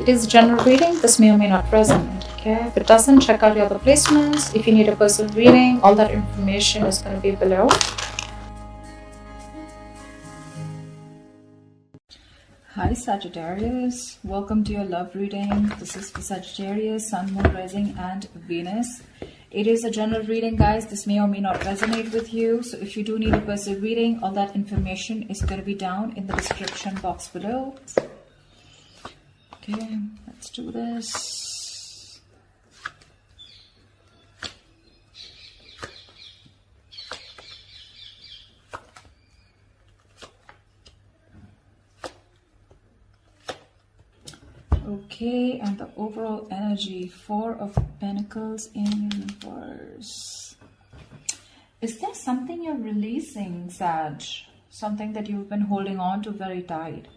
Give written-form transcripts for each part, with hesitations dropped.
It is a general reading. This may or may not resonate. Okay, if it doesn't, check out your other placements. If you need a personal reading, all that information is going to be below. Hi Sagittarius, welcome to your love reading. This is for Sagittarius, Sun, Moon, Rising and Venus. It is a general reading, guys. This may or may not resonate with you. So if you do need a personal reading, all that information is going to be down in the description box below. Okay, let's do this. Okay, and the overall energy, Four of Pentacles in reverse. Is there something you're releasing, Sag? Something that you've been holding on to very tight.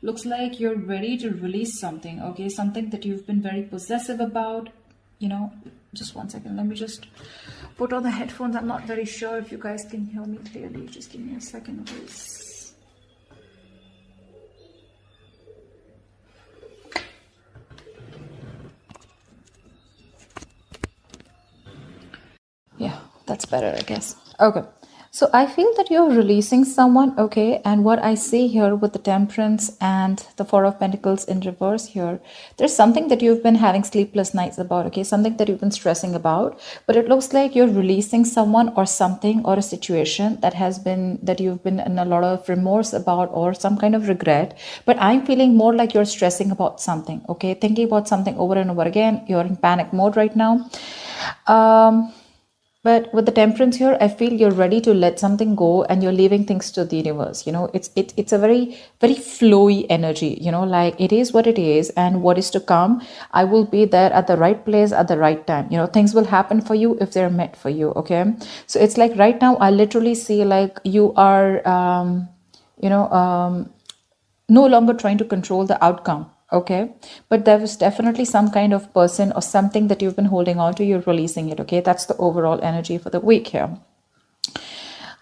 Looks like you're ready to release something, okay? Something that you've been very possessive about. You know, just one second. Let me just put on the headphones. I'm not very sure if you guys can hear me clearly. Just give me a second, please. Yeah, that's better, I guess. Okay. So I feel that you're releasing someone, okay? And what I see here with the Temperance and the Four of Pentacles in reverse here, there's something that you've been having sleepless nights about, okay? Something that you've been stressing about, but it looks like you're releasing someone or something or a situation that you've been in a lot of remorse about or some kind of regret. But I'm feeling more like you're stressing about something, okay? Thinking about something over and over again. You're in panic mode right now. But with the Temperance here, I feel you're ready to let something go and you're leaving things to the universe. You know, it's a very, very flowy energy, you know, like it is what it is and what is to come. I will be there at the right place at the right time. You know, things will happen for you if they're meant for you, okay? So it's like right now, I literally see like you are, no longer trying to control the outcome. Okay, but there was definitely some kind of person or something that you've been holding on to, you're releasing it. Okay, that's the overall energy for the week here.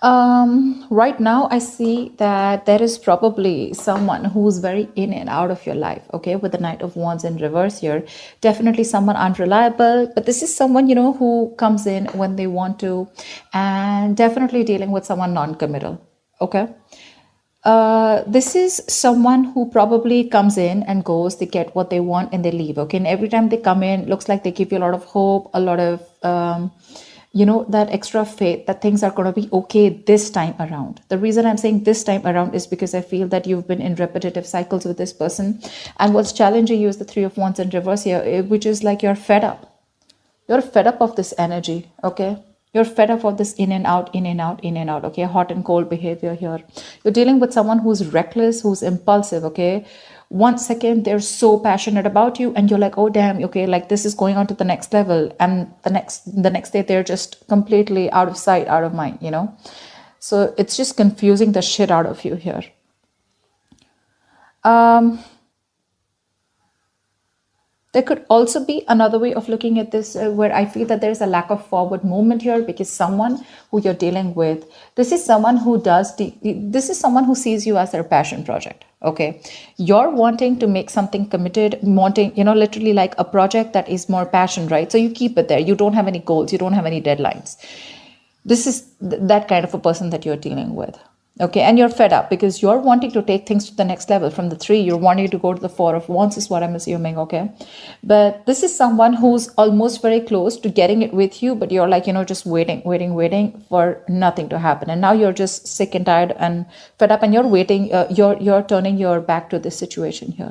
Right now I see that there is probably someone who's very in and out of your life, okay, with the Knight of Wands in reverse here. Definitely someone unreliable, but this is someone, you know, who comes in when they want to, and definitely dealing with someone non-committal. Okay, this is someone who probably comes in and goes, they get what they want and they leave, okay? And every time they come in, looks like they give you a lot of hope, a lot of that extra faith that things are going to be okay this time around. The reason I'm saying this time around is because I feel that you've been in repetitive cycles with this person, and what's challenging you is the Three of Wands in reverse here, which is like you're fed up. You're fed up of this energy, okay? You're fed up of this in and out, in and out, in and out, okay? Hot and cold behavior here. You're dealing with someone who's reckless, who's impulsive, okay? 1 second, they're so passionate about you and you're like, oh, damn, okay, like this is going on to the next level. And the next day, they're just completely out of sight, out of mind, you know? So it's just confusing the shit out of you here. There could also be another way of looking at this where I feel that there's a lack of forward movement here, because someone who you're dealing with, this is someone who sees you as their passion project. Okay. You're wanting to make something committed, wanting, literally like a project that is more passion, right? So you keep it there. You don't have any goals. You don't have any deadlines. This is that kind of a person that you're dealing with. Okay, and you're fed up because you're wanting to take things to the next level. From the 3, you're wanting to go to the 4 of Wands is what I'm assuming, okay? But this is someone who's almost very close to getting it with you, but you're like, just waiting for nothing to happen. And now you're just sick and tired and fed up, and you're waiting, you're turning your back to this situation here.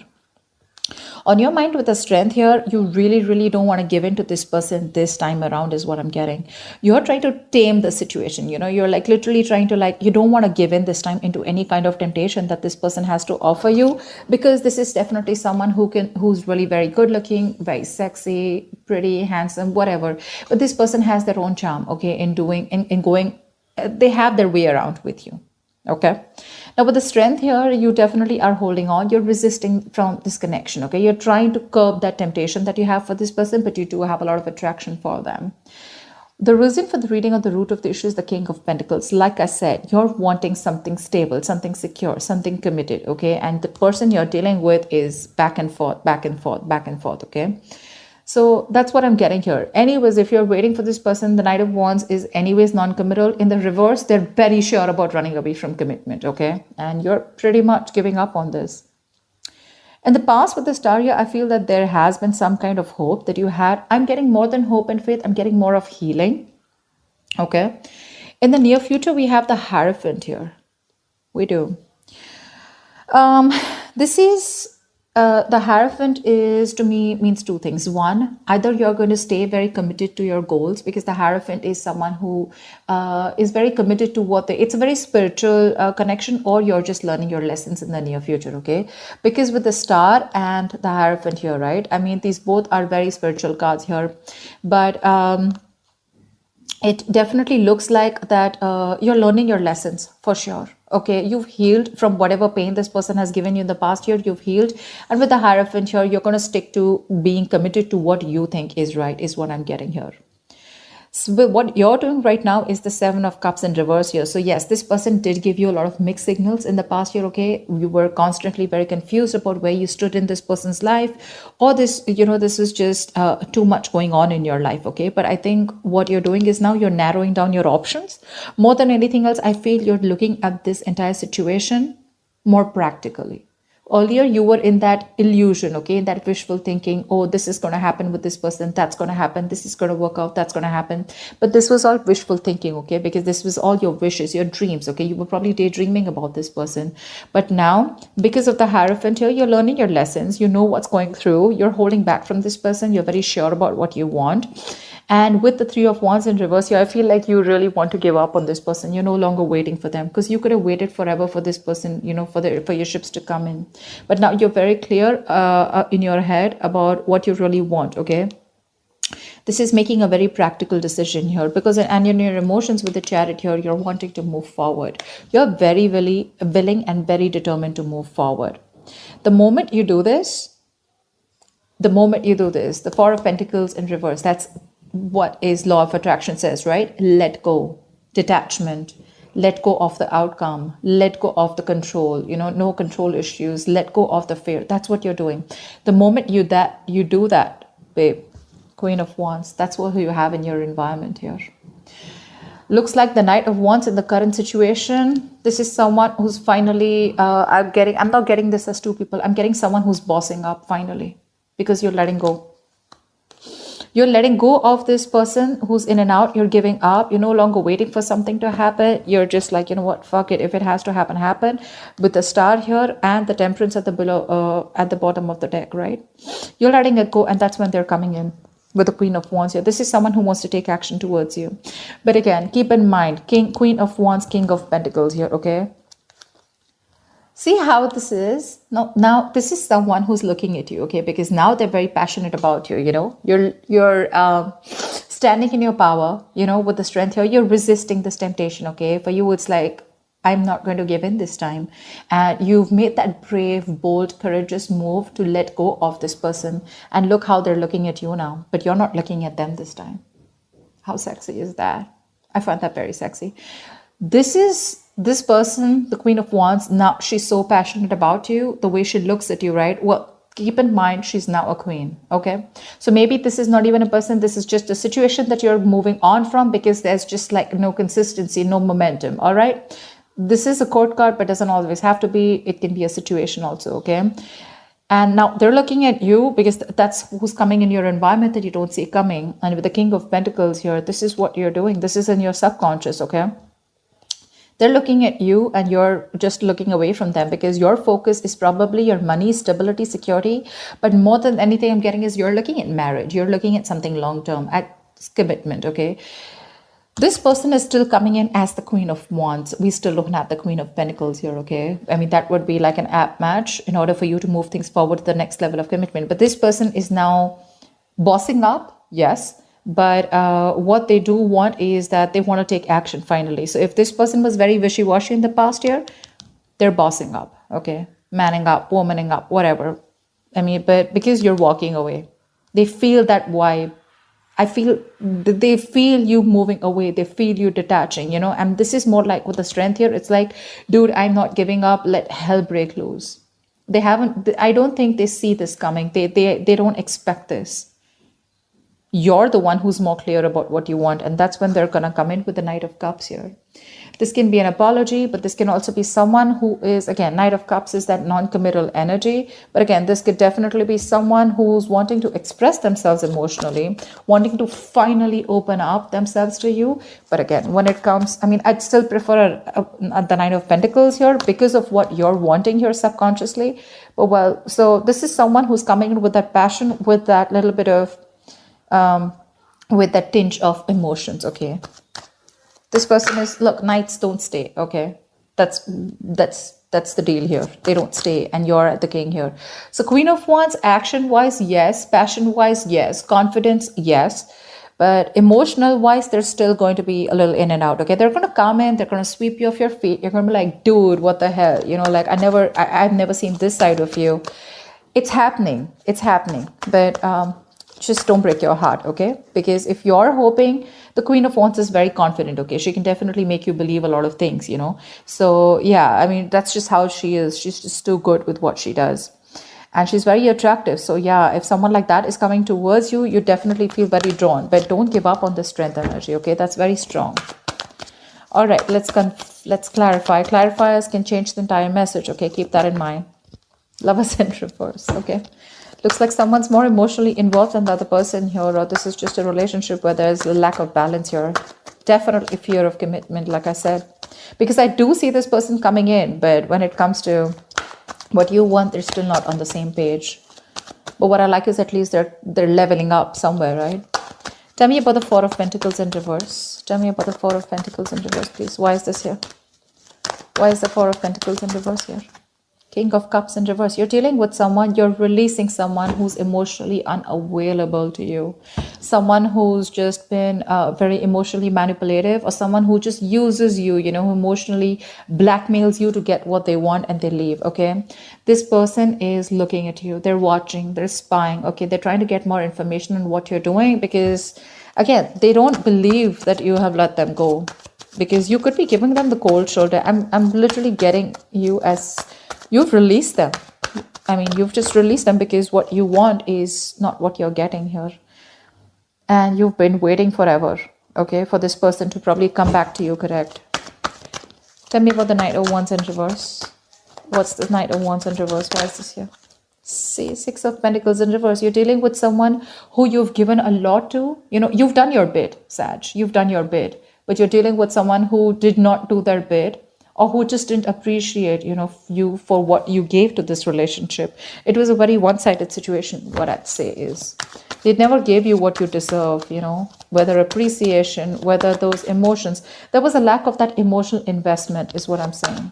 On your mind with the Strength here, you really, really don't want to give in to this person this time around is what I'm getting. You're trying to tame the situation. You're like literally trying to you don't want to give in this time into any kind of temptation that this person has to offer you, because this is definitely someone who's really very good looking, very sexy, pretty, handsome, whatever. But this person has their own charm, okay, in going, they have their way around with you. Okay. Now with the Strength here, you definitely are holding on. You're resisting from this connection. Okay. You're trying to curb that temptation that you have for this person, but you do have a lot of attraction for them. The reason for the reading of the root of the issue is the King of Pentacles. Like I said, you're wanting something stable, something secure, something committed, okay? And the person you're dealing with is back and forth, back and forth, back and forth, okay? So that's what I'm getting here. Anyways, if you're waiting for this person, the Knight of Wands is anyways non-committal. In the reverse, they're very sure about running away from commitment, okay? And you're pretty much giving up on this. In the past with the star here, I feel that there has been some kind of hope that you had. I'm getting more than hope and faith. I'm getting more of healing. Okay. In the near future, we have the Hierophant here. We do. This is the Hierophant is, to me, means two things. One, either you're going to stay very committed to your goals, because the Hierophant is someone who is very committed to it's a very spiritual connection, or you're just learning your lessons in the near future, okay? Because with the Star and the Hierophant here, right? I mean, these both are very spiritual cards here, but it definitely looks like that you're learning your lessons for sure. Okay, you've healed from whatever pain this person has given you in the past year. You've healed. And with the Hierophant here, you're going to stick to being committed to what you think is right, is what I'm getting here. So what you're doing right now is the Seven of Cups in reverse here. So yes, this person did give you a lot of mixed signals in the past year, okay? You were constantly very confused about where you stood in this person's life, or this, this is just too much going on in your life, okay? But I think what you're doing is now you're narrowing down your options. More than anything else, I feel you're looking at this entire situation more practically. Earlier, you were in that illusion, okay, in that wishful thinking, oh, this is going to happen with this person, that's going to happen, this is going to work out, that's going to happen. But this was all wishful thinking, okay, because this was all your wishes, your dreams, okay. You were probably daydreaming about this person. But now, because of the Hierophant here, you're learning your lessons, you know what's going through, you're holding back from this person, you're very sure about what you want. And with the Three of Wands in reverse here, I feel like you really want to give up on this person. You're no longer waiting for them, because you could have waited forever for this person, for your ships to come in. But now you're very clear in your head about what you really want, okay? This is making a very practical decision here, because and in your emotions with the Chariot here, you're wanting to move forward. You're very, very willing and very determined to move forward. The moment you do this, the Four of Pentacles in reverse, that's what is law of attraction says, right? Let go, detachment, let go of the outcome, let go of the control, no control issues, let go of the fear. That's what you're doing. The moment you do that, babe, Queen of Wands, that's what you have in your environment here. Looks like the Knight of Wands in the current situation. This is someone who's finally, I'm not getting this as two people. I'm getting someone who's bossing up finally, because you're letting go. You're letting go of this person who's in and out. You're giving up. You're no longer waiting for something to happen. You're just like, you know what, fuck it. If it has to happen, happen. With the Star here and the Temperance at the bottom of the deck, right? You're letting it go, and that's when they're coming in with the Queen of Wands here. This is someone who wants to take action towards you. But again, keep in mind, Queen of Wands, King of Pentacles here, okay? See how this is? Now this is someone who's looking at you, okay? Because now they're very passionate about you, You're standing in your power, with the strength here. You're resisting this temptation, okay? For you, it's like, I'm not going to give in this time. And you've made that brave, bold, courageous move to let go of this person. And look how they're looking at you now. But you're not looking at them this time. How sexy is that? I find that very sexy. This person, the Queen of Wands, now she's so passionate about you, the way she looks at you, right? Well, keep in mind, she's now a queen, okay? So maybe this is not even a person, this is just a situation that you're moving on from, because there's just like no consistency, no momentum, all right? This is a court card, but doesn't always have to be. It can be a situation also, okay? And now they're looking at you because that's who's coming in your environment that you don't see coming. And with the King of Pentacles here, this is what you're doing. This is in your subconscious, okay? They're looking at you and you're just looking away from them, because your focus is probably your money, stability, security. But more than anything I'm getting is you're looking at marriage. You're looking at something long-term, at commitment, okay? This person is still coming in as the Queen of Wands. We're still looking at the Queen of Pentacles here, okay? I mean, that would be like an apt match in order for you to move things forward to the next level of commitment. But this person is now bossing up, yes. But what they do want is that they want to take action finally. So if this person was very wishy-washy in the past year, they're bossing up, okay? Manning up, womaning up, whatever. I mean, but because you're walking away, they feel that vibe I feel they feel you moving away. They feel you detaching, you know. And this is more like with the strength here. It's like, dude, I'm not giving up. Let hell break loose. They haven't. I don't think they see this coming. They don't expect this. You're the one who's more clear about what you want, and that's when they're gonna come in with the Knight of Cups here. This can be an apology, but this can also be someone who is, again, Knight of Cups is that non-committal energy. But again, this could definitely be someone who's wanting to express themselves emotionally, wanting to finally open up themselves to you. But again, when it comes, I mean, I'd still prefer the Nine of Pentacles here because of what you're wanting here subconsciously. But well, so this is someone who's coming in with that passion, with that little bit of, with that tinge of emotions, okay? This person is, look, knights don't stay, okay? That's the deal here. They don't stay, and you're the king here. So Queen of Wands, action-wise, yes. Passion-wise, yes. Confidence, yes. But emotional-wise, they're still going to be a little in and out, okay? They're going to come in, they're going to sweep you off your feet. You're going to be like, dude, what the hell? You know, like, I've never seen this side of you. It's happening. It's happening. But just don't break your heart, okay? Because if you're hoping, the Queen of Wands is very confident, okay? She can definitely make you believe a lot of things, you know? So yeah, I mean, that's just how she is. She's just too good with what she does. And she's very attractive. So yeah, if someone like that is coming towards you, you definitely feel very drawn. But don't give up on the strength energy, okay? That's very strong. All right, let's clarify. Clarifiers can change the entire message, okay? Keep that in mind. Lovers in reverse, okay? Looks like someone's more emotionally involved than the other person here, or this is just a relationship where there's a lack of balance here. Definitely fear of commitment, like I said. Because I do see this person coming in, but when it comes to what you want, they're still not on the same page. But what I like is at least they're leveling up somewhere, right? Tell me about the Four of Pentacles in reverse. Tell me about the Four of Pentacles in reverse, please. Why is this here? Why is the Four of Pentacles in reverse here? King of Cups in reverse. You're dealing with someone, you're releasing someone who's emotionally unavailable to you. Someone who's just been very emotionally manipulative, or someone who just uses you, you know, who emotionally blackmails you to get what they want and they leave, okay? This person is looking at you. They're watching, they're spying, okay? They're trying to get more information on what you're doing because, again, they don't believe that you have let them go because you could be giving them the cold shoulder. I'm literally getting you as... You've released them. I mean, you've just released them because what you want is not what you're getting here. And you've been waiting forever, okay, for this person to probably come back to you, correct? Tell me about the Knight of Wands in reverse. What's the Knight of Wands in reverse? Why is this here? See, Six of Pentacles in reverse. You're dealing with someone who you've given a lot to. You know, you've done your bit, Sag. You've done your bit. But you're dealing with someone who did not do their bit, or who just didn't appreciate, you know, you for what you gave to this relationship. It was a very one-sided situation, what I'd say is. They never gave you what you deserve, you know, whether appreciation, whether those emotions. There was a lack of that emotional investment is what I'm saying.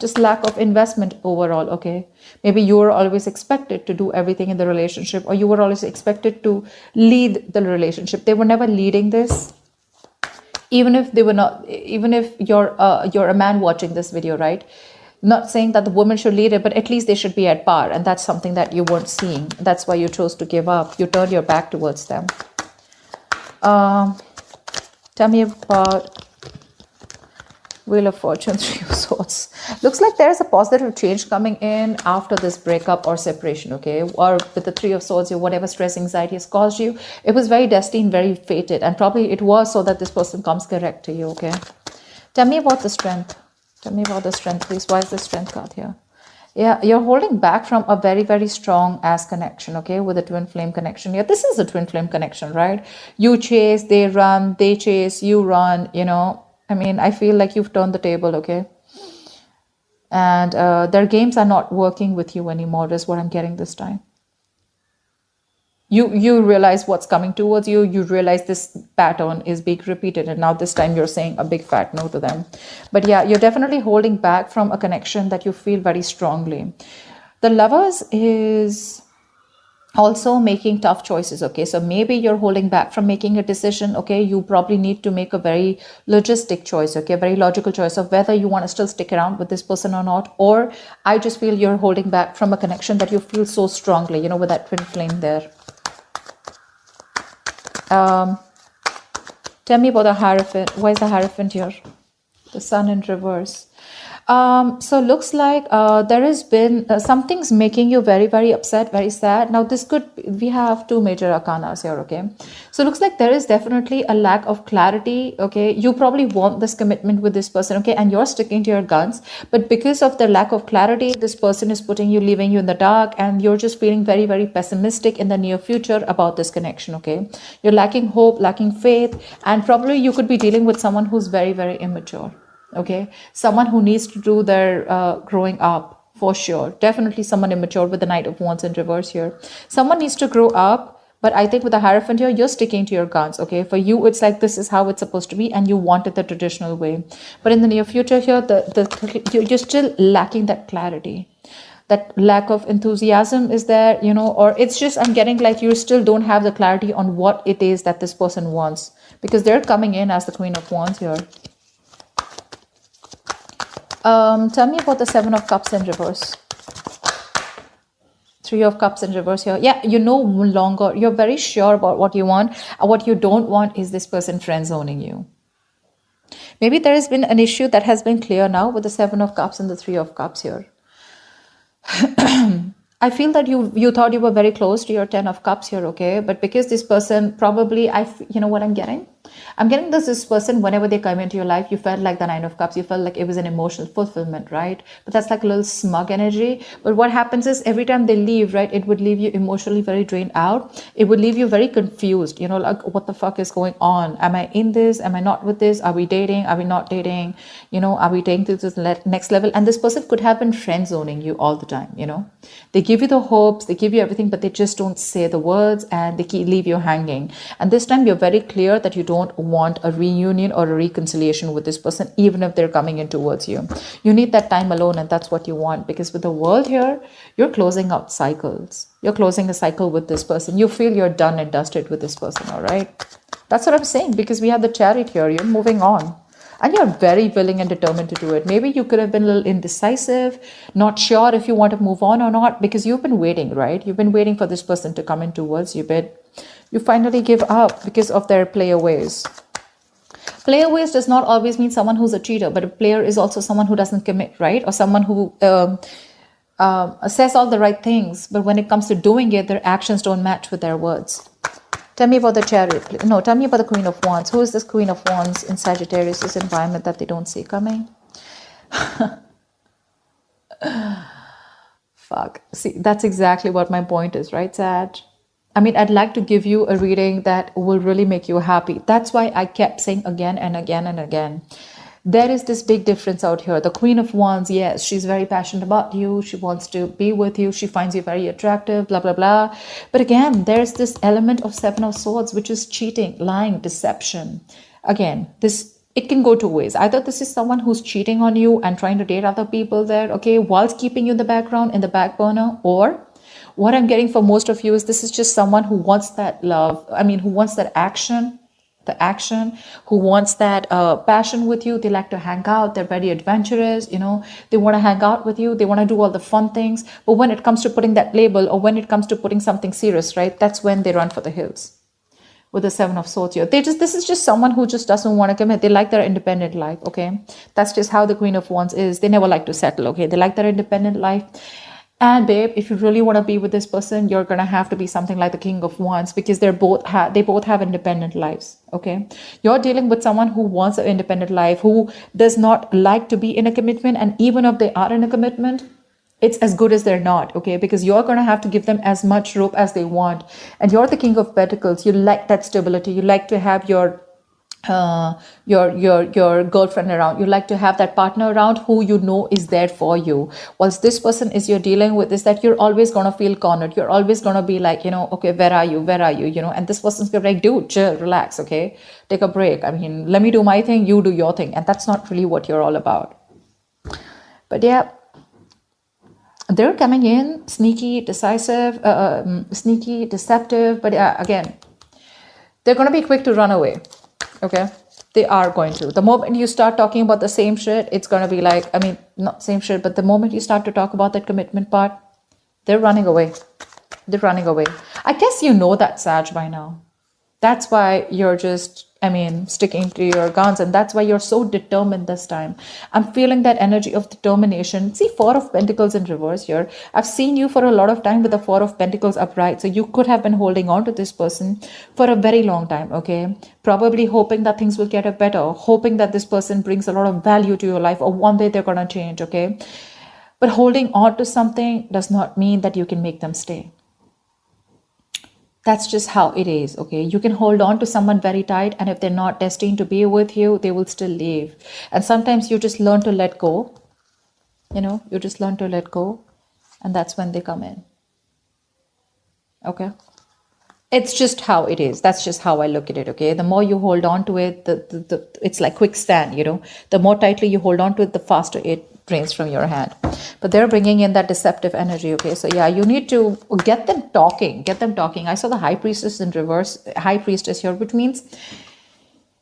Just lack of investment overall, okay? Maybe you were always expected to do everything in the relationship, or you were always expected to lead the relationship. They were never leading this. Even if they were not, even if you're a man watching this video, right? Not saying that the woman should lead it, but at least they should be at par. And that's something that you weren't seeing. That's why you chose to give up. You turned your back towards them. Tell me about Wheel of Fortune, Three of Swords. Looks like there is a positive change coming in after this breakup or separation, okay? Or with the Three of Swords, whatever stress, anxiety has caused you, it was very destined, very fated. And probably it was so that this person comes correct to you, okay? Tell me about the strength. Tell me about the strength, please. Why is the strength card here? Yeah, you're holding back from a very, very strong ass connection, okay? With a twin flame connection. Yeah, this is a twin flame connection, right? You chase, they run, they chase, you run, you know. I mean, I feel like you've turned the table, okay? And their games are not working with you anymore, is what I'm getting this time. You realize what's coming towards you. You realize this pattern is being repeated. And now this time you're saying a big fat no to them. But yeah, you're definitely holding back from a connection that you feel very strongly. The Lovers is also making tough choices, okay? So maybe you're holding back from making a decision, okay? You probably need to make a very logistic choice, okay? A very logical choice of whether you want to still stick around with this person or not. Or I just feel you're holding back from a connection that you feel so strongly, you know, with that twin flame there. Um, Tell me about the Hierophant. Why is the Hierophant here? The Sun in reverse. So looks like there has been something's making you very, very upset, very sad. Now this could, we have two major arcanas here, okay? So looks like there is definitely a lack of clarity, okay? You probably want this commitment with this person, okay? And you're sticking to your guns, but because of the lack of clarity, this person is putting you, leaving you in the dark, and you're just feeling very, very pessimistic in the near future about this connection, okay? You're lacking hope, lacking faith, and probably you could be dealing with someone who's very, very immature. Okay, someone who needs to do their growing up, for sure. Definitely someone immature with the Knight of Wands in reverse here. Someone needs to grow up, but I think with the Hierophant here, you're sticking to your guns. Okay, for you, it's like this is how it's supposed to be, and you want it the traditional way. But in the near future here, you're still lacking that clarity. That lack of enthusiasm is there, you know, or it's just, I'm getting like you still don't have the clarity on what it is that this person wants, because they're coming in as the Queen of Wands here. Tell me about the Seven of Cups in reverse. Three of Cups in reverse here. Yeah, you no longer, you're very sure about what you want. And what you don't want is this person friend zoning you. Maybe there has been an issue that has been clear now with the Seven of Cups and the Three of Cups here. I feel that you thought you were very close to your Ten of Cups here, okay? But because this person probably, you know what I'm getting? I'm getting this person, whenever they come into your life, you felt like the Nine of Cups. You felt like it was an emotional fulfillment, right? But that's like a little smug energy. But what happens is every time they leave, right, it would leave you emotionally very drained out. It would leave you very confused, you know, like what the fuck is going on? Am I in this? Am I not with this? Are we dating? Are we not dating? You know, are we taking to the next level? And this person could have been friend zoning you all the time, you know? They give you the hopes, they give you everything, but they just don't say the words, and they leave you hanging. And this time you're very clear that you don't want a reunion or a reconciliation with this person, even if they're coming in towards you. You need that time alone, and that's what you want, because with the World here, you're closing out cycles. You're closing a cycle with this person. You feel you're done and dusted with this person, all right? That's what I'm saying, because we have the Chariot here. You're moving on. And you're very willing and determined to do it. Maybe you could have been a little indecisive, not sure if you want to move on or not, because you've been waiting, right? You've been waiting for this person to come in towards you, but you finally give up because of their playaways. Playaways does not always mean someone who's a cheater, but a player is also someone who doesn't commit, right? Or someone who says all the right things, but when it comes to doing it, their actions don't match with their words. Tell me about the Chariot. No, tell me about the Queen of Wands. Who is this Queen of Wands in Sagittarius' environment that they don't see coming? Fuck. See, that's exactly what my point is, right, Sag? I mean, I'd like to give you a reading that will really make you happy. That's why I kept saying again and again and again. There is this big difference out here. The Queen of Wands, yes, she's very passionate about you. She wants to be with you. She finds you very attractive, blah, blah, blah. But again, there's this element of Seven of Swords, which is cheating, lying, deception. Again, it can go two ways. Either this is someone who's cheating on you and trying to date other people there, okay, whilst keeping you in the background, in the back burner, or what I'm getting for most of you is this is just someone who wants that love. I mean, who wants that action, who wants that passion with you. They like to hang out. They're very adventurous, you know. They want to hang out with you. They want to do all the fun things. But when it comes to putting that label, or when it comes to putting something serious, right, that's when they run for the hills. With the Seven of Swords here, this is just someone who just doesn't want to commit. They like their independent life, okay? That's just how the Queen of Wands is. They never like to settle, okay? They like their independent life. And babe, if you really want to be with this person, you're going to have to be something like the King of Wands, because they both have independent lives, okay? You're dealing with someone who wants an independent life, who does not like to be in a commitment. And even if they are in a commitment, it's as good as they're not, okay? Because you're going to have to give them as much rope as they want. And you're the King of Pentacles. You like that stability. You like to have your girlfriend around. You like to have that partner around who you know is there for you. Whilst this person is you're dealing with is that you're always going to feel cornered. You're always going to be like, you know, okay, where are you, you know? And this person's going to be like, dude, chill, relax, okay? Take a break. I mean, let me do my thing, you do your thing. And that's not really what you're all about. But yeah, they're coming in sneaky, decisive, sneaky, deceptive. But again, they're going to be quick to run away. Okay, they are going to. The moment you start talking about the same shit, it's going to be like, I mean, not same shit, but the moment you start to talk about that commitment part, they're running away. They're running away. I guess you know that, Sag, by now. That's why you're just, I mean, sticking to your guns, and that's why you're so determined this time. I'm feeling that energy of determination. See, Four of Pentacles in reverse here. I've seen you for a lot of time with the Four of Pentacles upright. So you could have been holding on to this person for a very long time, okay? Probably hoping that things will get better, hoping that this person brings a lot of value to your life, or one day they're going to change, okay? But holding on to something does not mean that you can make them stay. That's just how it is, okay? You can hold on to someone very tight, and if they're not destined to be with you, they will still leave. And sometimes you just learn to let go, you just learn to let go, and that's when they come in, okay? It's just how it is. That's just how I look at it, okay? The more you hold on to it, it's like quicksand, the more tightly you hold on to it, the faster it drains from your hand. But they're bringing in that deceptive energy, okay? So yeah, you need to get them talking. I saw the High Priestess in reverse, High Priestess here, which means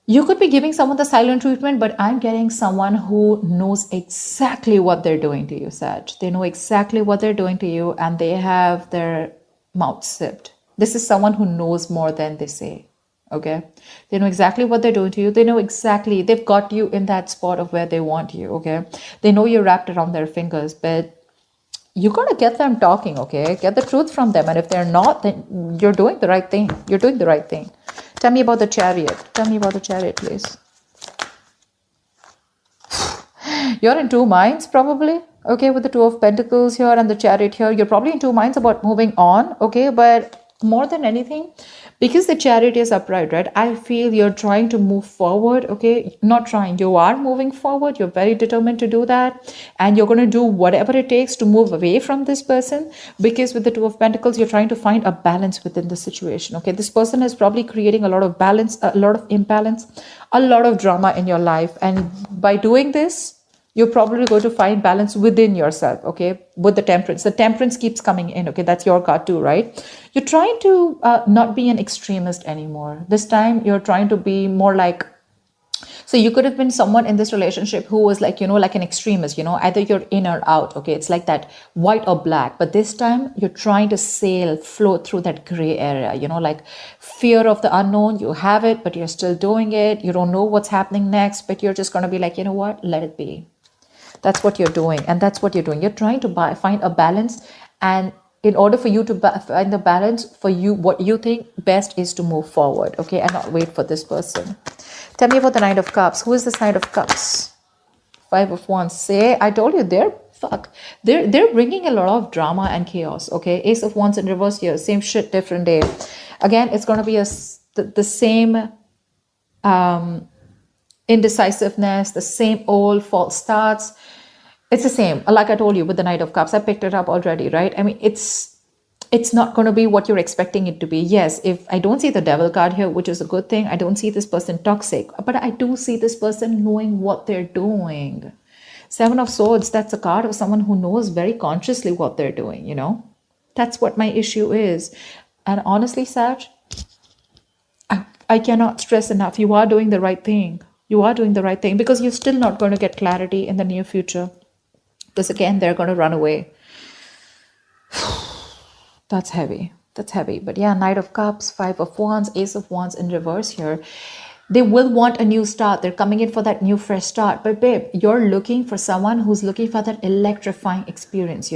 you could be giving someone the silent treatment, but I'm getting someone who knows exactly what they're doing to you, Sag. They know exactly what they're doing to you, and they have their mouth zipped. This is someone who knows more than they say, okay? They know exactly what they're doing to you. They know exactly, they've got you in that spot of where they want you, okay? They know you're wrapped around their fingers, but you got to get them talking, okay? Get the truth from them. And if they're not, then you're doing the right thing. You're doing the right thing. Tell me about the Chariot. Tell me about the Chariot, please. You're in two minds, probably. Okay, with the Two of Pentacles here and the Chariot here. You're probably in two minds about moving on, okay? But more than anything, because the Chariot is upright, right? I feel you're trying to move forward, okay? Not trying, you are moving forward. You're very determined to do that. And you're going to do whatever it takes to move away from this person. Because with the Two of Pentacles, you're trying to find a balance within the situation, okay? This person is probably creating a lot of balance, a lot of imbalance, a lot of drama in your life. And by doing this, you're probably going to find balance within yourself, okay? With the Temperance. The Temperance keeps coming in, okay? That's your card too, right? You're trying to not be an extremist anymore. This time, you're trying to be more like... So you could have been someone in this relationship who was like, like an extremist, either you're in or out, okay? It's like that white or black. But this time, you're trying to float through that gray area, like fear of the unknown. You have it, but you're still doing it. You don't know what's happening next, but you're just going to be like, you know what? Let it be. That's what you're doing. And that's what you're doing. You're trying to find a balance. And in order for you to find the balance, for you, what you think best is to move forward, okay? And not wait for this person. Tell me about the Knight of Cups. Who is this Knight of Cups? Five of Wands. Say, I told you, they're bringing a lot of drama and chaos, okay? Ace of Wands in reverse here. Same shit, different day. Again, it's going to be the same... indecisiveness, the same old false starts. It's the same. Like I told you with the Knight of Cups, I picked it up already, right? I mean, it's not going to be what you're expecting it to be. Yes, if I don't see the Devil card here, which is a good thing, I don't see this person toxic, but I do see this person knowing what they're doing. Seven of Swords, that's a card of someone who knows very consciously what they're doing, That's what my issue is. And honestly, Sag, I cannot stress enough. You are doing the right thing. You are doing the right thing because you're still not going to get clarity in the near future. Because again, they're going to run away. That's heavy. That's heavy. But yeah, Knight of Cups, Five of Wands, Ace of Wands in reverse here. They will want a new start. They're coming in for that new fresh start. But babe, you're looking for someone who's looking for that electrifying experience,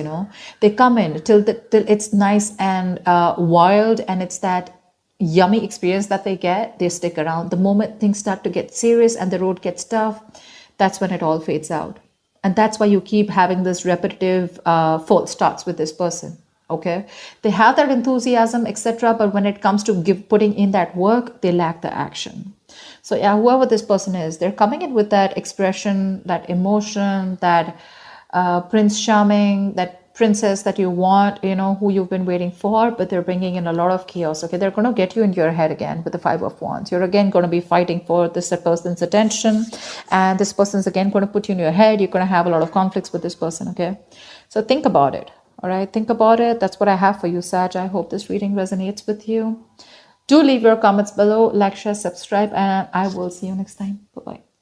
They come in till it's nice and wild, and it's that yummy experience that they get. They stick around. The moment things start to get serious and the road gets tough, that's when it all fades out. And that's why you keep having this repetitive false starts with this person, okay? They have that enthusiasm, etc., but when it comes to putting in that work, they lack the action. So yeah, whoever this person is, they're coming in with that expression, that emotion, that Prince Charming, that princess that you want, who you've been waiting for, but they're bringing in a lot of chaos, okay? They're going to get you in your head again with the Five of Wands. You're again going to be fighting for this person's attention, and this person's again going to put you in your head. You're going to have a lot of conflicts with this person, okay? So think about it, all right? Think about it. That's what I have for you, Sag. I hope this reading resonates with you. Do leave your comments below, like, share, subscribe, and I will see you next time. Bye-bye.